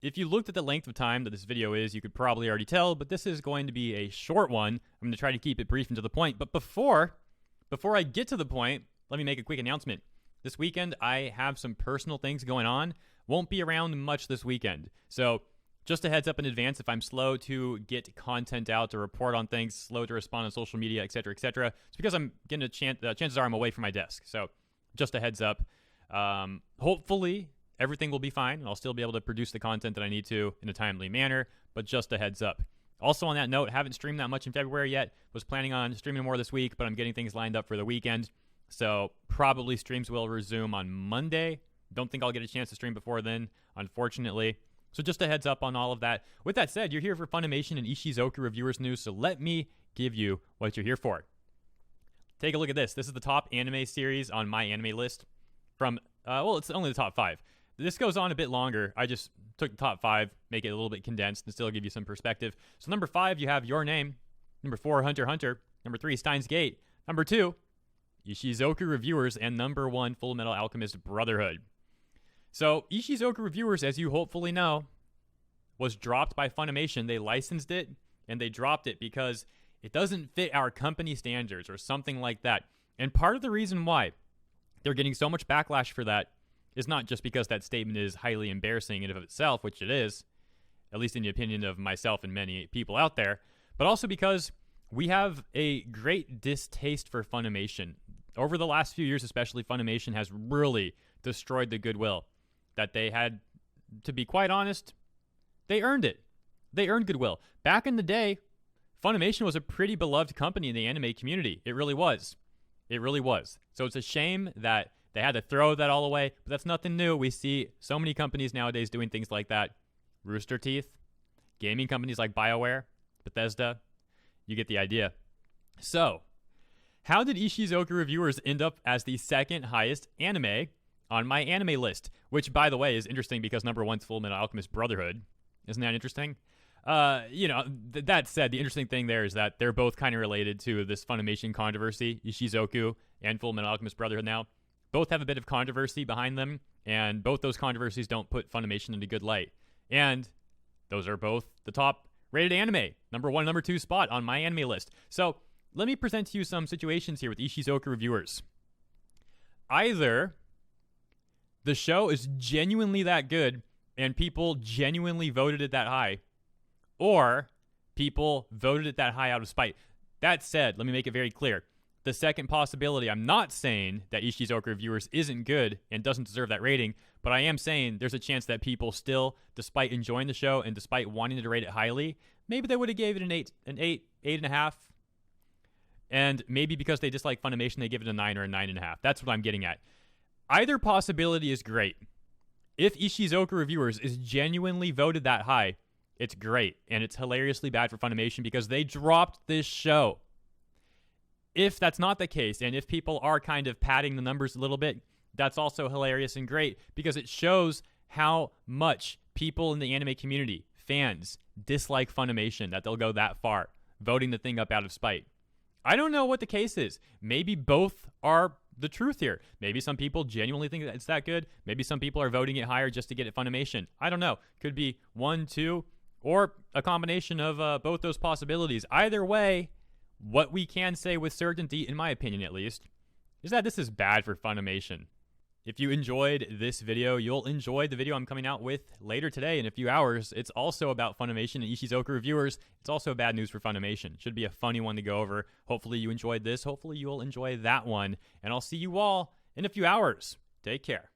If you looked at the length of time that this video is, you could probably already tell, but this is going to be a short one. I'm going to try to keep it brief and to the point. But before I get to the point, let me make a quick announcement. This weekend, I have some personal things going on. Won't be around much this weekend. So just a heads up in advance, if I'm slow to get content out, to report on things, slow to respond on social media, etc., etc., it's because I'm getting a chance. Chances are I'm away from my desk. So just a heads up. Hopefully everything will be fine, and I'll still be able to produce the content that I need to in a timely manner, but just a heads up. Also on that note, haven't streamed that much in February yet. Was planning on streaming more this week, but I'm getting things lined up for the weekend. So probably streams will resume on Monday. Don't think I'll get a chance to stream before then, unfortunately. So just a heads up on all of that. With that said, you're here for Funimation and Ishuzoku Reviewers news, so let me give you what you're here for. Take a look at this. This is the top anime series on my anime list from, it's only the top 5. This goes on a bit longer. I just took the top 5, make it a little bit condensed, and still give you some perspective. So number 5, you have Your Name. Number 4, Hunter x Hunter. Number 3, Steins Gate. Number 2, Ishuzoku Reviewers. And number 1, Fullmetal Alchemist Brotherhood. So Ishuzoku Reviewers, as you hopefully know, was dropped by Funimation. They licensed it, and they dropped it because it doesn't fit our company standards or something like that. And part of the reason why they're getting so much backlash for that is not just because that statement is highly embarrassing in and of itself, which it is, at least in the opinion of myself and many people out there, but also because we have a great distaste for Funimation. Over the last few years, especially, Funimation has really destroyed the goodwill that they had. To be quite honest, they earned it. They earned goodwill. Back in the day, Funimation was a pretty beloved company in the anime community. It really was. It really was. So it's a shame that they had to throw that all away, but that's nothing new. We see so many companies nowadays doing things like that. Rooster Teeth, gaming companies like BioWare, Bethesda. You get the idea. So, how did Ishuzoku Reviewers end up as the second highest anime on my anime list? Which, by the way, is interesting because number 1's Fullmetal Alchemist Brotherhood. Isn't that interesting? That said, the interesting thing there is that they're both kind of related to this Funimation controversy, Ishuzoku and Fullmetal Alchemist Brotherhood now. Both have a bit of controversy behind them, and both those controversies don't put Funimation into good light. And those are both the top rated anime, number 1 and number 2 spot on my anime list. So let me present to you some situations here with Ishuzoku Reviewers. Either the show is genuinely that good and people genuinely voted it that high, or people voted it that high out of spite. That said, let me make it very clear. The second possibility, I'm not saying that Ishuzoku Reviewers isn't good and doesn't deserve that rating, but I am saying there's a chance that people still, despite enjoying the show and despite wanting to rate it highly, maybe they would have gave it an 8.5. And maybe because they dislike Funimation, they give it a 9 or a 9.5. That's what I'm getting at. Either possibility is great. If Ishuzoku Reviewers is genuinely voted that high, it's great. And it's hilariously bad for Funimation because they dropped this show. If that's not the case, and if people are kind of padding the numbers a little bit, that's also hilarious and great because it shows how much people in the anime community, fans, dislike Funimation, that they'll go that far, voting the thing up out of spite. I don't know what the case is. Maybe both are the truth here. Maybe some people genuinely think that it's that good. Maybe some people are voting it higher just to get it Funimation. I don't know. Could be 1, 2, or a combination of both those possibilities. Either way, what we can say with certainty, in my opinion at least, is that this is bad for Funimation. If you enjoyed this video, you'll enjoy the video I'm coming out with later today in a few hours. It's also about Funimation and Ishuzoku Reviewers. It's also bad news for Funimation. Should be a funny one to go over. Hopefully you enjoyed this. Hopefully you'll enjoy that one. And I'll see you all in a few hours. Take care.